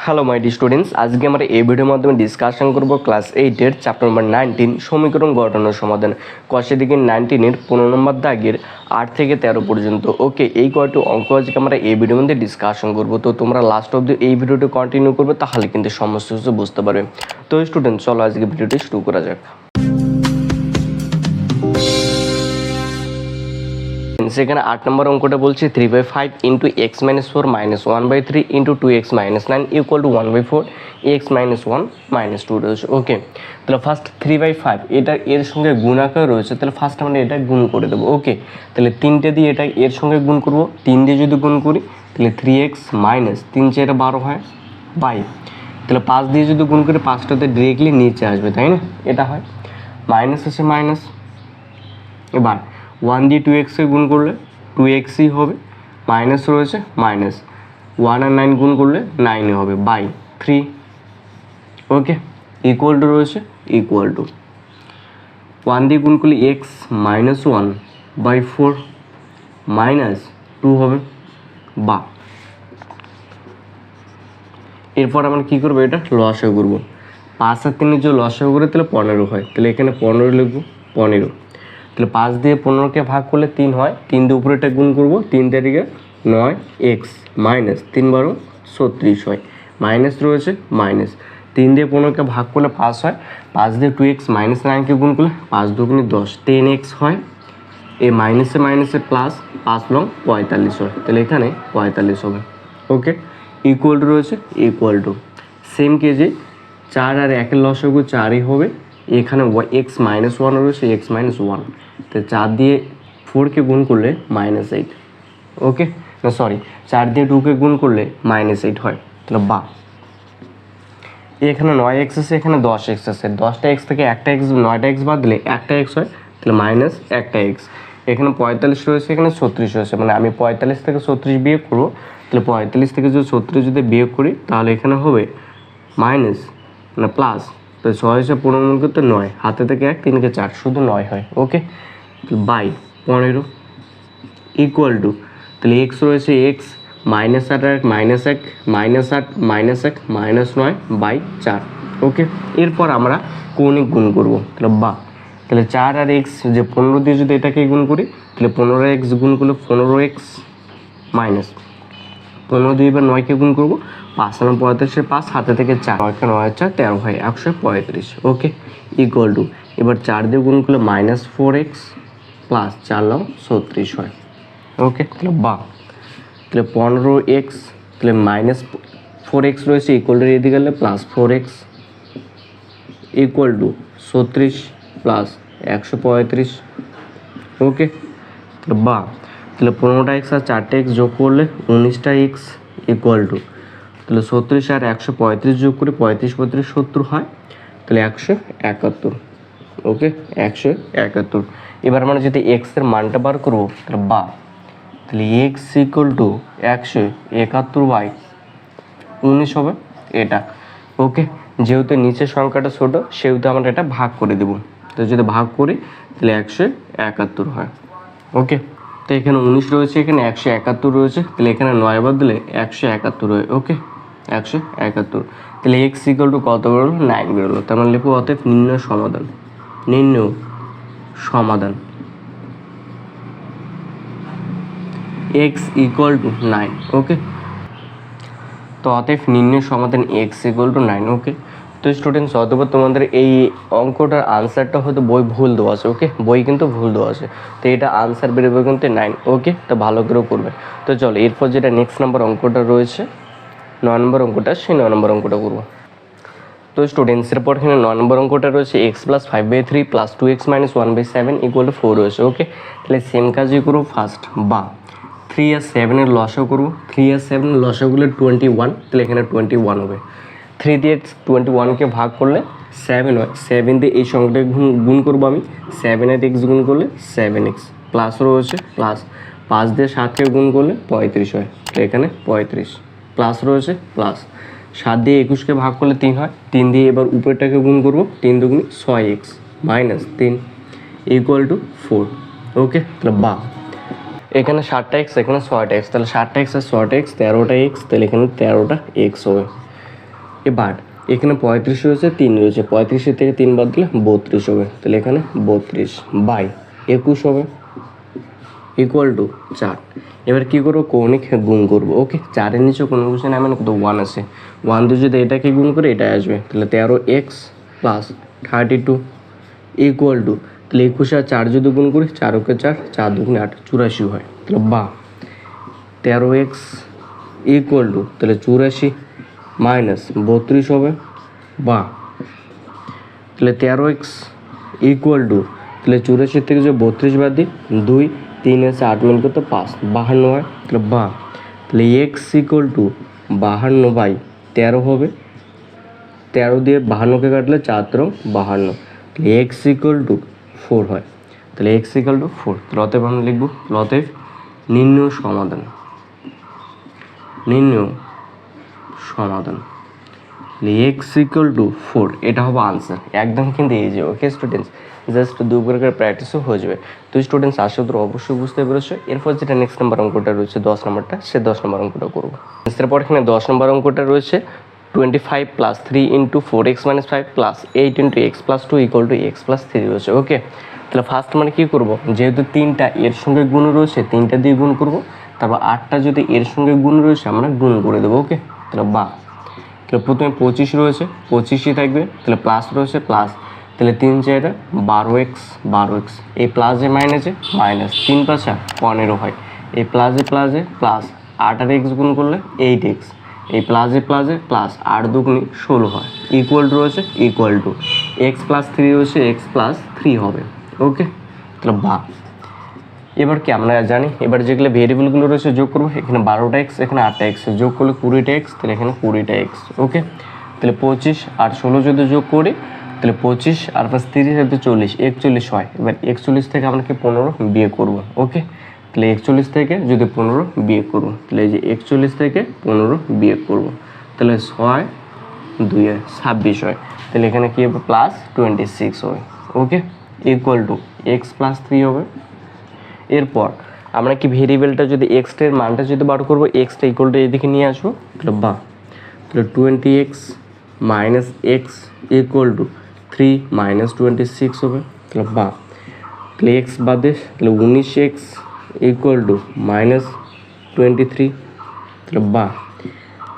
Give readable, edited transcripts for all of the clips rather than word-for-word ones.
Hello my D students, আজকে আমরা এই ভিডিওর মাধ্যমে ডিসকাশন করব ক্লাস 8-এর চ্যাপ্টার নম্বর 19 সমীকরণ গঠনের সমাধান। কোশ্চেন দিকে 19-এর 15 নম্বর দাগের 8 থেকে 13 পর্যন্ত। ওকে, এই কয়টি অঙ্ক আজকে আমরা এই ভিডিওর মধ্যে ডিসকাশন করব। তো তোমরা লাস্ট অবধি এই ভিডিওটি কন্টিনিউ করবে, তাহলে কিন্তু সমস্ত কিছু বুঝতে পারবে। তো স্টুডেন্ট, চলো আজকে ভিডিওটি শুরু করা যাক। সেখানে 8 নম্বর অঙ্কটা বলছে 3/5 into x minus 4 minus 1/3 into 2x minus 9 equal to 1/4 x minus 1 minus 2 রয়েছে। ওকে, তাহলে ফার্স্ট 3/5 এটা এর সঙ্গে গুণ আকার রয়েছে, তাহলে ফার্স্ট আমরা এটা গুণ করে দেবো। ওকে, তাহলে 3টে দিয়ে এটা এর সঙ্গে গুণ করব, 3 দিয়ে যদি গুণ করি তাহলে 3x মাইনাস 3 4 12 হয় বাই, তাহলে 5 দিয়ে যদি গুণ করি 5টাতে ডিরেক্টলি নিচে আসবে, তাই না? এটা হয় মাইনাস আছে মাইনাস, এবার 1 দিয়ে 2x গুণ করলে 2xই হবে, মাইনাস রয়েছে মাইনাস, 1 আর 9 গুণ করলে 9ই হবে বাই 3। ওকে, ইকুয়াল টু রয়েছে ইকুয়াল টু 1 দিয়ে গুণ করলে x মাইনাস 1/4 মাইনাস 2 হবে বা, এরপর আমরা কী করবো, এটা লসাগু করবো। 5 আর 3 যদি লসাগু করে তাহলে 15 হয়, তাহলে এখানে 15 লিখবো, 15। তাহলে 5 দিয়ে 15কে ভাগ করলে 3 হয়, 3 দিয়ে উপরেটা গুণ করবো, 3 তারিখে 9x মাইনাস 3 12 36 হয়, মাইনাস রয়েছে মাইনাস, 3 দিয়ে 15কে ভাগ করলে 5 হয়, 5 দিয়ে 2x মাইনাস 9কে গুণ করলে 5 দুগুণে 10 10x হয়, এই মাইনাসে মাইনাসে প্লাস 5 লং 45 হয়, তাহলে এখানে 45 হবে। ওকে, ইকুয়াল টু রয়েছে ইকুয়াল টু সেম কেজি 4 আর 1 লসাগু 4ই হবে, এখানে এক্স মাইনাস 1 রয়েছে, এক্স মাইনাস 1, তো 4 দিয়ে 4কে গুণ করলে -8। ওকে, না সরি, 4 দিয়ে 2কে গুণ করলে -8 হয়, তাহলে বা, এখানে 9x আছে, এখানে 10x আছে, 10টা x থেকে একটা x 9টা x বাদ দিলে একটা x হয়, তাহলে মাইনাস একটা x। এখানে 45 রয়েছে, এখানে 36 রয়েছে, মানে আমি 45 থেকে 36 বিয়োগ করবো, তাহলে 45 থেকে যদি 36 যদি বিয়োগ করি তাহলে এখানে হবে মাইনাস না প্লাস, তো 6 এসে 15 করতে 9, হাতে থেকে 1 3কে 4 শুধু 9 হয়। ওকে, বাই 15 ইকুয়াল টু, তাহলে এক্স রয়েছে এক্স মাইনাস 8 আর minus 1 minus 8 minus 1 minus 9 by 4। Okay, এরপর আমরা কৌণিক গুণ করবো, তাহলে বা, তাহলে 4 আর এক্স যে 15 দিয়ে যদি এটাকে গুণ করি তাহলে 15x গুণ করলে 15x মাইনাস 15 দিয়ে এবার 9কে গুণ করবো, 5 আর 35 5 হাতে থেকে 4, 9 9 4 13 হয় 135। ওকে, ইকুয়াল টু, এবার 4 দিয়ে গুণ করলে -4x প্লাস 4 লং 36 হয়। ওকে, তাহলে বা, তাহলে 15x, তাহলে -4x রয়েছে ইকুয়াল টু এদিকে গেলে +4x ইকুয়াল টু 36 প্লাস 135। ওকে, তাহলে বা, তাহলে 15টা x আর 4টা x যোগ করলে 19টা x ইকুয়াল টু, তাহলে 36 আর 135 যোগ করে 35 35 70 হয়, তাহলে 171। ওকে, 171। এবার আমরা যদি x এর মানটা বার করবো, তাহলে বা, তাহলে x ইকুয়াল টু 171/19 হবে এটা। ওকে, যেহেতু নিচের সংখ্যাটা ছোটো সেহেতু আমরা এটা ভাগ করে দেবো, তো যদি ভাগ করি তাহলে 171 হয়। ওকে, তো এখানে 19 রয়েছে, এখানে 171 রয়েছে, তাহলে এখানে 9 বাদ দিলে 171 হয়। ওকে, 171, তাহলে x ইকুয়াল টু কত বেরোলো, 9 বেরোলো। তার মানে লিখবো অতএব নির্ণয় সমাধান, নির্ণয় সমাধান x ইকুয়াল টু 9। ওকে, তো অতএব নির্ণয় সমাধান x ইকুয়াল টু 9। ওকে, তো স্টুডেন্টস, অথবা তোমাদের এই অঙ্কটার আনসারটা হয়তো বই ভুল দেওয়া আছে। ওকে, বই কিন্তু ভুল দেওয়া আছে, তো এটা আনসার বেরোবে কিন্তু 9। ওকে, তো ভালো করে করবে। তো চলো এরপর যেটা নেক্সট নাম্বার অঙ্কটা রয়েছে 9 নম্বর অঙ্কটা, সেই 9 নম্বর অঙ্কটা করবো। তো স্টুডেন্টস, এরপর এখানে 9 নম্বর অঙ্কটা রয়েছে x + 5/3 + 2x - 1/7 = 4 রয়েছে। ওকে, তাহলে সেম কাজই করবো ফার্স্ট, বা 3 আর 7 এর লসাগু করবো, 3 আর 7 এর লসাগু করলে 21, তাহলে এখানে 21 হবে। 3 দিয়ে 21কে ভাগ করলে 7 হয়, 7 দিয়ে এই সংখ্যাটাকে গুণ করবো আমি, 7 আর x গুণ করলে 7x প্লাস রয়েছে প্লাস, 5 দিয়ে 7কে গুণ করলে 35 হয়, তো এখানে 35 প্লাস রয়েছে প্লাস, 7 দিয়ে 21কে ভাগ করলে 3 হয়, 3 দিয়ে এবার উপরেরটাকে গুণ করবো, 3 দুগুণে 6x মাইনাস 3 ইকুয়াল টু 4। ওকে, তাহলে বা, এখানে 7টা x, এখানে 6টা x, তাহলে 7টা x আর 6টা x 13টা x, তাহলে এখানে 13টা x হবে। এবার এখানে 35 রয়েছে, 3 রয়েছে, 35 থেকে 3 বাদ দিলে 32 হবে, তাহলে এখানে 32 বাই 21 হবে ইকুয়াল টু 4। এবার কী করবো, কৌণিক গুণ করবো। ওকে, 4-এর নিচে কোনো কিছু না, মানে কত 1 আছে, 1 দিয়ে যদি এটাকে গুণ করে এটা আসবে, তাহলে 13x প্লাস 32 ইকুয়াল টু, তাহলে 21 আর 4 যদি গুণ করি, 4 × 4, 4 × 2 = 8, 84 হয়, তাহলে বা 13x ইকুয়াল টু, তাহলে 84 মাইনাস 32 হবে, বা তাহলে 13x ইকুয়াল টু, তাহলে 84 থেকে যে 32 বাদ দিই, 2, 3 আছে 8 মিল করতে 5, 52 হয়, তাহলে বা, তাহলে x ইকুয়াল টু 52/13 হবে, 13 দিয়ে 52কে কাটলে 4 × 52, তাহলে x ইকুয়াল টু 4 হয়, তাহলে x ইকুয়াল টু 4। তাহলে অতএব আমরা লিখব, অতএব নির্ণয় সমাধান, নির্ণয় সমাধান x ইকুয়াল টু 4, এটা হবে আনসার। একদম কিন্তু এই যে, ওকে স্টুডেন্টস, জাস্ট দুবার করে প্র্যাকটিসও হয়ে যাবে। তো স্টুডেন্টস আশা করি অবশ্যই বুঝতে পেরেছো। এরপর যেটা নেক্সট নাম্বার অঙ্কটা রয়েছে 10 নম্বরটা, সে 10 নম্বর অঙ্কটা করবো। এরপর এখানে 10 নম্বর অঙ্কটা রয়েছে 25 + 3 × 4x - 5 + 8 × x + 2 = x + 3 রয়েছে। ওকে, তাহলে ফার্স্ট মানে কী করবো, যেহেতু 3টা এর সঙ্গে গুণ রয়েছে, 3টা দিয়ে গুণ করবো, তারপর 8টা যদি এর সঙ্গে গুণ রয়েছে আমরা গুণ করে দেবো। ওকে, তাহলে বা, তাহলে প্রথমে 25 রয়েছে, 25ই থাকবে, তাহলে প্লাস রয়েছে প্লাস, তাহলে 3 × 4 = 12x, 12x, এই প্লাসে মাইনাসে মাইনাস, 3 × 5 = 15 হয়, এই প্লাসে প্লাসে প্লাস, 8 আর x গুণ করলে 8x, এই প্লাসে প্লাসে প্লাস, 8 × 2 = 16 হয়, ইকুয়াল টু রয়েছে ইকুয়াল টু x + 3 রয়েছে, x + 3 হবে। ওকে, তাহলে বা, এবার কি আমরা জানি, এবার যেগুলো ভেরিয়েবলগুলো রয়েছে যোগ করবো, এখানে 12টা x, এখানে 8টা x, যোগ করলে 20টা x, তাহলে এখানে 20টা x। ওকে, তাহলে 25 আর 16 যদি যোগ করি, তাহলে 25 আর + 30 = 40, 41 হয়। এবার 41 থেকে আমরা কি 15 বিয়োগ করবো। ওকে, তাহলে 41 থেকে যদি 15 বিয়োগ করবো, তাহলে এই যে 41 থেকে 15 বিয়োগ করবো, তাহলে 6 2 26 হয়, তাহলে এখানে কি হবে +26 হবে। ওকে, ইকুয়াল টু x + 3 হবে। এরপর আমরা কি ভেরিয়েবলটা যদি এক্সটার মানটা যদি বার করবো, এক্সটা ইকুয়াল টু এদিকে নিয়ে আসবো, তাহলে বা, তাহলে 20x - x ইকুয়াল টু 3 - 26 হবে, তাহলে বা, তাহলে x বাদে, তাহলে 19x ইকুয়াল টু -23, তাহলে বা,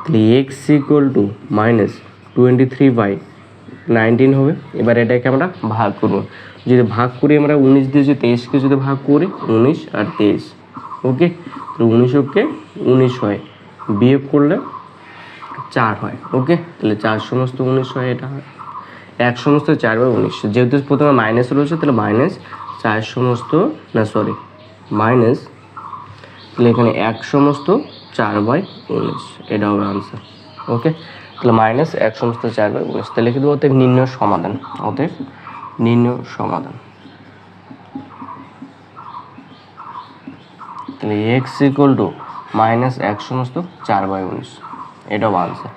তাহলে x ইকুয়াল টু -23/19 হবে। এবার এটাকে আমরা ভাগ করবো, যদি ভাগ করি আমরা 19 দিয়ে, যদি 23কে যদি ভাগ করি, 19 আর 23, ওকে, তো 19কে 19 হয়, বিয়োগ করলে 4 হয়। ওকে, তাহলে 4 সমস্ত 19 হয়, এটা হয় 1 সমস্ত 4/19, যেহেতু প্রথমে মাইনাস রয়েছে, তাহলে -4 সমস্ত, না সরি মাইনাস, তাহলে এখানে 1 সমস্ত 4/19, এটা হবে আনসার। ওকে, তাহলে -1 সমস্ত 4/19, তাহলে কিন্তু অতএব নির্ণয় সমাধান, অতএব নির্ণয় সমাধান, তাহলে x ইকুয়াল টু -1 সমস্ত 4/19, এটাও আনসার।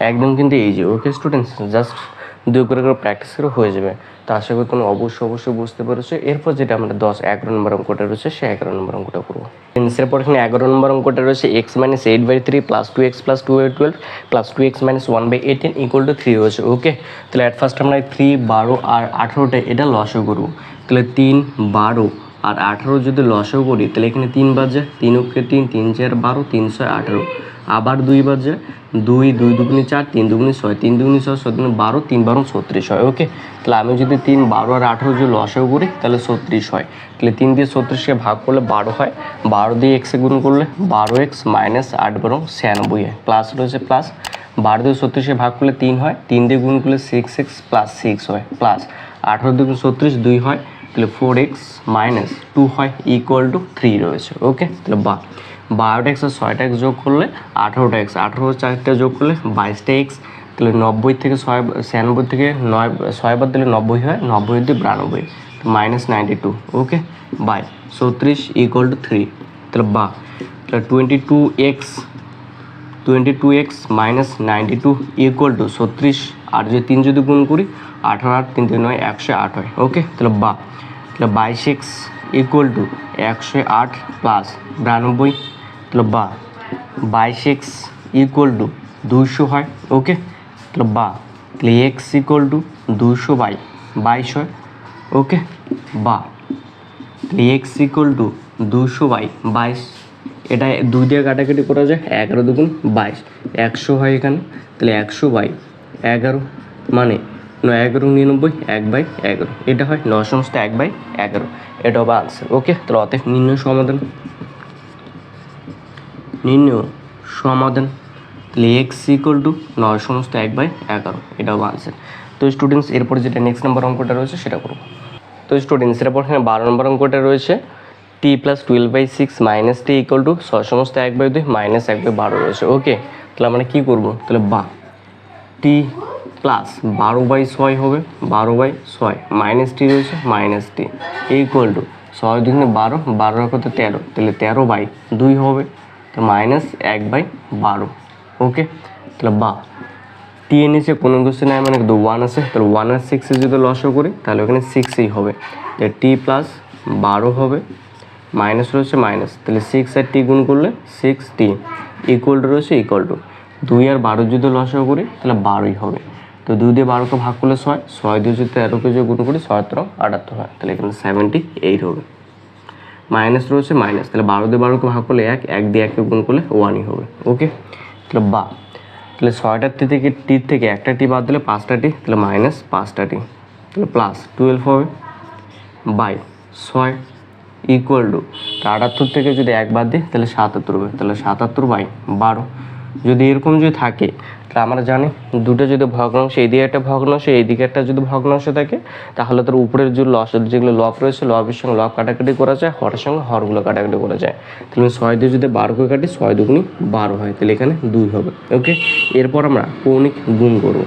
একদম কিন্তু এই যে, ওকে স্টুডেন্টস, জাস্ট 2 করে প্র্যাকটিস করে হয়ে যাবে। তো আশা করি তুমি অবশ্যই বুঝতে পেরেছো। এরপর যেটা আমরা 11 নম্বর অঙ্কটা রয়েছে, সে 11 নম্বর অঙ্কটা করবো। এরপর এখানে 11 নম্বর অঙ্কটা রয়েছে x - 8/3 + 2x + 2/12 + 2x - 1/18 = 3 রয়েছে। ওকে, তাহলে অ্যাট ফার্স্ট আমরা 3, 12 আর 18টা এটা লসও করবো, তাহলে 3, 12 আর 18 যদি লসও করি, তাহলে এখানে 3 বার যায়, 3 × 3, 3 × 4 12, 3 × 6 18, আবার 2 বার যায়, 2, 2 × 2 = 4, 3 × 2 = 6, 3 × 2 = 6, 6 × 12, 3 × 12 = 36 হয়। ওকে, তাহলে আমি যদি 3, 12 আর 18 যদি লসও করি, তাহলে 36 হয়, তাহলে 3 দিয়ে 36কে ভাগ করলে 12 হয়, 12 দিয়ে x গুণ করলে 12x - 8 = 96 হয়, প্লাস রয়েছে প্লাস, 12 দিয়ে 36কে ভাগ করলে 3 হয়, 3 দিয়ে গুণ করলে 6x + 6 হয়, প্লাস 18 দিয়ে 36 2 হয়, তাহলে 4x - 2 হয়, ইকুয়াল টু 3 রয়েছে। ওকে, তাহলে 12টা x আর 6টা x যোগ করলে 18টা x, 18 4টা যোগ করলে 22টা x, তাহলে 90 থেকে 96 থেকে 6 বাদ দিলে 90 হয়, 90 দিয়ে 92, -92। ওকে, বাই 36 ইকুয়াল টু 3, তাহলে তাহলে 22x - 92 ইকুয়াল টু 36, আর যদি 3 যদি গুণ করি, 18 আর 3 × 9 108 হয়। ওকে, তাহলে তাহলে 22x ইকুয়াল টু 108 প্লাস 92, তাহলে 22x ইকুয়াল টু 200 হয়। ওকে, তাহলে বা, তাহলে এক্স ইকুয়াল টু 200/22 হয়। ওকে, বা তাহলে এক্স ইকুয়াল টু 200/22, এটা 2 দিয়ে কাটাকাটি করা যায়, 11 দুগুণ 22, 100 হয় এখানে। তাহলে 100/11 মানে 9×11 1/11, এটা হয় 9/1/11, এটা হবে আনসার। ওকে, তাহলে অতএব নির্ণয় সমাধান তাহলে এক্স ইকুয়াল টু 9/1/11, এটা হবে আনসার। তো স্টুডেন্টস এরপরে যেটা নেক্সট নাম্বার অঙ্কটা রয়েছে সেটা করবো। তো স্টুডেন্টস এরপর এখানে 12 নম্বর অঙ্কটা রয়েছে T plus 12/6 minus T equal to 6/1/2 minus 1/12 রয়েছে। ওকে, তাহলে আমরা কী করবো, তাহলে বা টি প্লাস 12/6 হবে, 12/6 মাইনাস টি রয়েছে মাইনাস টি ইকুয়াল টু 6 দুগুণে 12, 12 কত 13, তাহলে 13/2 হবে, তো মাইনাস 1/12। ওকে, তাহলে বা টি এর নিচে কোনো কিছু নেই, মানে 1 আছে, তাহলে 1 আর 6 যদি লসও করি তাহলে ওখানে 6ই হবে, তাহলে টি প্লাস 12 হবে, মাইনাস রয়েছে মাইনাস, তাহলে 6 আর টি গুণ করলে 6t ইকুয়াল টু রয়েছে ইকুয়াল টু 2 আর 12 যদি লসও করি তাহলে 12ই হবে, তো 2 দিয়ে 12কে ভাগ করলে 6, 6 দিয়ে যদি 13কে যদি গুণ করি 6 × 78 হয়, তাহলে এখানে 78 হবে, মাইনাস রয়েছে মাইনাস, তাহলে 12 দিয়ে 12কে ভাগ করলে 1, 1 দিয়ে 1কে গুণ করলে 1ই হবে। ওকে, তাহলে বা তাহলে 6টার থেকে টির থেকে একটা টি বাদ দিলে 5টা টি, তাহলে মাইনাস 5টা টি, তাহলে প্লাস 12 হবে বাই 6 ইকুয়াল টু 78 থেকে যদি 1 বাদ দিই তাহলে 77 হবে, তাহলে 77/12। যদি এরকম যদি থাকে তাহলে আমরা জানি দুটো যদি ভগ্নাংশ, এইদিকে একটা ভগ্নাংশ এইদিকে একটা যদি ভগ্নাংশ থাকে তাহলে তার উপরের যে লস যেগুলো লব রয়েছে লবের সঙ্গে লব কাটাকাটি করা যায়, হরের সঙ্গে হরগুলো কাটাকাটি করা যায়, তাহলে 6 দিয়ে যদি 12কে কাটি 6 দুগুণি 12 হয়, তাহলে এখানে 2 হবে। ওকে, এরপর আমরা কৌণিক গুণ করবো,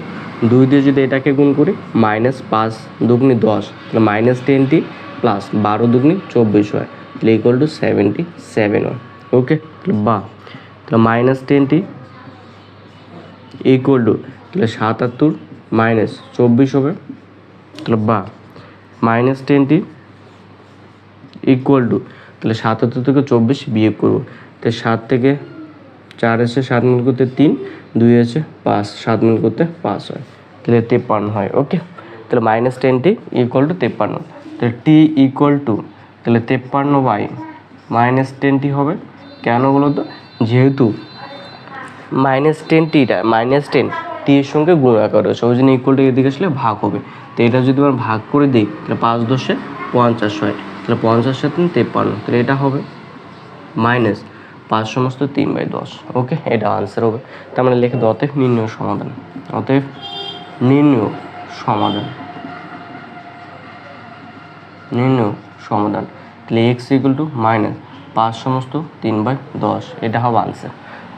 2 দিয়ে যদি এটাকে গুণ করি মাইনাস 5 দুগুণি 10, তাহলে মাইনাস 10t প্লাস 12 দুগুণি 24 হয়, তাহলে ইকুয়াল টু 77 হয়। ওকে, বা তাহলে মাইনাস 10t ইকুয়াল টু তাহলে 77 মাইনাস 24 হবে, তাহলে বা মাইনাস 10t ইকুয়াল টু তাহলে 77 থেকে 24 বিয়োগ করবো, তাহলে 7 থেকে 4 আছে 7 মিল করতে 3, 2 আছে 5, 7 মিল করতে 5 হয়, তাহলে 53 হয়। ওকে, তাহলে মাইনাস 10t ইকুয়াল টু 53, তাহলে টি ইকুয়াল টু তাহলে 53/মাইনাস 10t হবে। কেন বলো তো, যেহেতু মাইনাস 10tটা মাইনাস 10 টি এর সঙ্গে গুণ আকার রয়েছে, ওই জন্য ইকুয়াল টু এদিকে আসলে ভাগ হবে, তো এটা যদি আমরা ভাগ করে দিই তাহলে 5 10 50 হয়, তাহলে 50 সাথে 53, তাহলে এটা হবে মাইনাস 5/3/10। ওকে, এটা আনসার হবে। তার মানে লিখে দাও অতএব নির্ণয় সমাধান, অতএব নির্ণয় সমাধান, তাহলে এক্স ইকুয়াল টু মাইনাস 5/3/10, এটা হবে আনসার।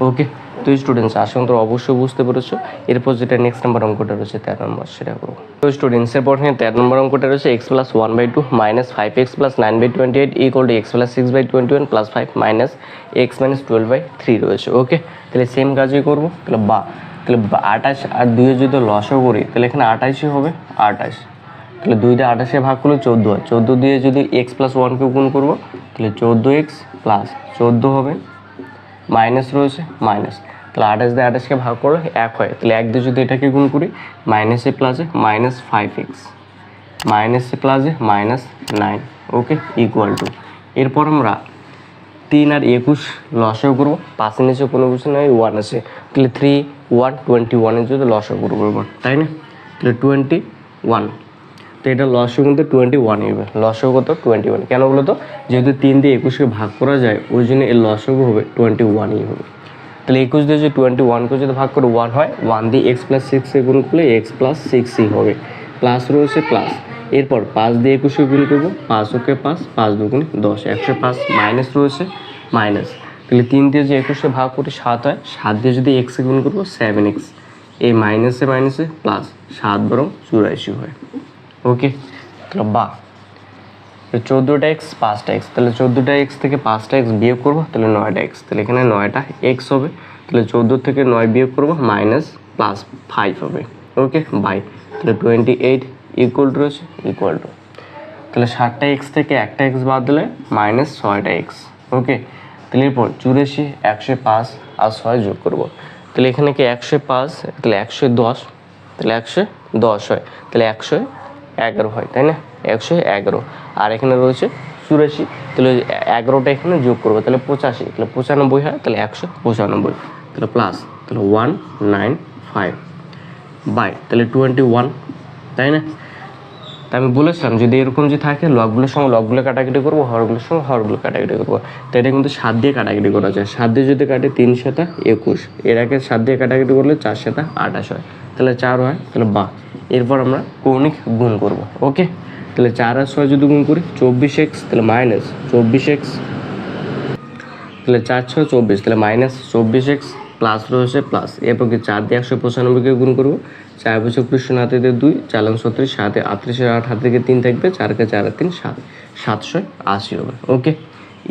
ওকে, তো স্টুডেন্টস আশা করি অবশ্যই বুঝতে পেরেছো। এরপর যেটা নেক্সট নাম্বার অঙ্কটা রয়েছে 13 নম্বর, সেটা করবো। তো স্টুডেন্টস এরপর 13 নম্বর অঙ্কটা রয়েছে x plus 1/2 minus 5x plus 9/28 equal to x plus 6/21 plus 5 minus x minus 12/3 রয়েছে। ওকে, তাহলে সেম কাজই করবো, তাহলে তাহলে 28 আর 2 যদি লসও করি তাহলে এখানে 28ই হবে, 28, তাহলে 2 দিয়ে 28 ভাগ করলে 14 হয়, 14 দিয়ে যদি এক্স প্লাস 1কে গুণ করবো তাহলে 14x প্লাস 14 হবে, মাইনাস রয়েছে মাইনাস, তাহলে 28 দিয়ে 28কে ভাগ করলে 1 হয়, তাহলে 1 দিয়ে যদি এটাকে গুণ করি মাইনাসে প্লাসে মাইনাস 5x মাইনাসে প্লাসে মাইনাস 9। ওকে, ইকুয়াল টু এরপর আমরা 3 আর 21 লসও করবো, 5 নিচে কোনো কিছু নয় 1 আছে, তাহলে 3 1 21 যদি লসও করবো এবার, তাই না, তাহলে 21, তো এটা লসও কিন্তু 21 হবে, লসও কত 21, কেন বলো তো, যেহেতু 3 দিয়ে 21কে ভাগ করা যায় ওই জন্য এর লসও হবে 21ই হবে, তাহলে 21 দিয়ে যদি 21কে যদি ভাগ করে 1 হয়, 1 দিয়ে এক্স প্লাস 6 গুণ করলে এক্স প্লাস 6ই হবে, প্লাস রয়েছে প্লাস, এরপর 5 দিয়ে 21কে গুণ করবো, 5 ওকে 5, 5 দুগুণে 10, 105, মাইনাস রয়েছে মাইনাস, তাহলে 3 দিয়ে যে 21কে ভাগ করি 7 হয়, 7 দিয়ে যদি এক্সে গুণ করবো 7x, এই মাইনাসে মাইনাসে প্লাস 7 বরং 84 হয়। ওকে, তাহলে বা 14টা এক্স 5টা এক্স, তাহলে 14টা এক্স থেকে 5টা এক্স বিয়োগ করবো তাহলে 9টা এক্স, তাহলে এখানে 9টা এক্স হবে, তাহলে 14 থেকে 9 বিয়োগ করবো মাইনাস প্লাস 5 হবে। ওকে, বাই, তাহলে 28 ইকুয়াল টু রয়েছে ইকুয়াল টু, তাহলে 60টা এক্স থেকে একটা এক্স বাদ দিলে মাইনাস 6টা এক্স। ওকে, তাহলে এরপর 84 105 আর 6 যোগ করবো, তাহলে এখানে কি 105, তাহলে 110 তাহলে 110 হয়, তাহলে 111 হয়, তাই না? 111। আর এখানে রয়েছে 84, তাহলে 11টা এখানে যোগ করবো, তাহলে 85, তাহলে 95 হয়, তাহলে 195, তাহলে প্লাস, তাহলে 195 বাই তাহলে 21, তাই না? তা আমি বলেছিলাম যদি এরকম যে থাকে লগগুলোর সঙ্গে লগগুলো কাটাকাটি করবো, হরগুলোর সঙ্গে হরগুলো কাটাকাটি করবো। তো এটা কিন্তু 7 দিয়ে কাটাকাটি করা যায়। 7 দিয়ে যদি কাটে 3 7 21, এর আগে 7 দিয়ে কাটাকাটি করলে 4 7 28 হয়, তাহলে 4 হয়, তাহলে বা। এরপর আমরা কৌণিক গুণ করব। ওকে, তাহলে 4 আর 6 যদি গুণ করি 24x, তাহলে মাইনাস 24x, তাহলে 4 6 24, তাহলে মাইনাস 24x, প্লাস রয়েছে প্লাস। এরপর কি 4 দিয়ে 195কে গুণ করবো, 4 বছর কৃষ্ণ হাতে দিয়ে 2, 4 36, 7 38, 8 হাত থেকে 3 থাকবে, 4কে 4 আর 3 7, 780 হবে। ওকে,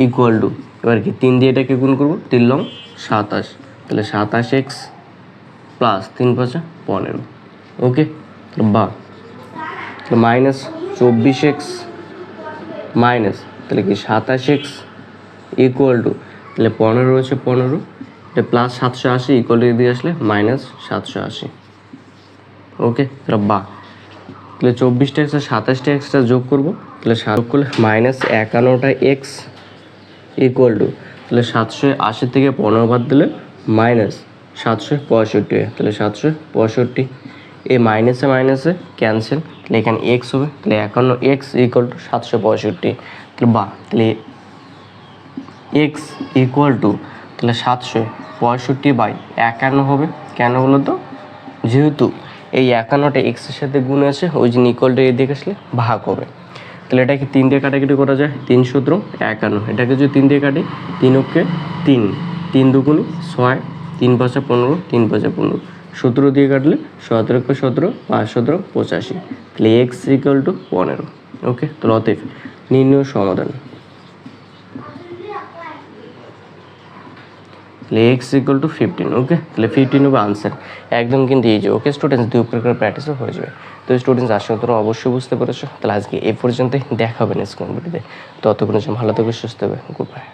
ইকুয়াল টু, এবার কি 3 দিয়ে এটাকে গুণ করবো, 3 লং 27, তাহলে 27x প্লাস 3 5 15। ওকে, তাহলে বা মাইনাস 24x মাইনাস তাহলে কি 27x ইকুয়াল টু, তাহলে 15 রয়েছে 15, এটা প্লাস 780 ইকুয়াল টু দিয়ে আসলে মাইনাস 780। ওকে, তাহলে বা, তাহলে 24টা এক্স আর 27টা এক্সটা যোগ করবো, তাহলে যোগ করলে মাইনাস 51টা এক্স ইকুয়াল টু, তাহলে 780 থেকে 15 বাদ দিলে মাইনাস 765, তাহলে 765, এই মাইনাসে মাইনাসে ক্যান্সেল, তাহলে এখানে এক্স হবে, তাহলে 51x ইকুয়াল টু 765, তাহলে বা, তাহলে এক্স ইকুয়াল টু, তাহলে 765/51 হবে। কেন বলো তো, যেহেতু এই 51টা এক্সের সাথে গুণ আছে, ওই জন্য ইকুয়ালটা এদিকে আসলে ভাগ হবে। তাহলে এটাকে 3 দিয়ে কাটাকাটি করা যায়, 3 17 51, এটাকে যদি 3 দিয়ে কাটি, 3 ওকে 3, 3 দুগুণে 6, 3 5 15, 3 5 15, 17 দিয়ে কাটলে 17 কে 17, 5 17 85, তাহলে এক্স ইকুয়াল টু 15। ওকে, তাহলে অতএব নির্ণয় সমাধান, তাহলে এক্স ইকুয়াল টু 15। ওকে, তাহলে 15 হবে আনসার, একদম কিন্তু এই যে। ওকে স্টুডেন্টস, 2 প্রকার প্র্যাকটিসও হয়ে যাবে। তো স্টুডেন্টস আশা করি তোমরা অবশ্যই বুঝতে পেরেছো। তাহলে আজকে এই পর্যন্তই, দেখা হবে নেক্সট ভিডিওতে। ততক্ষণের জন্য ভালো থাকবে, সুস্থ হবে, গুড বাই।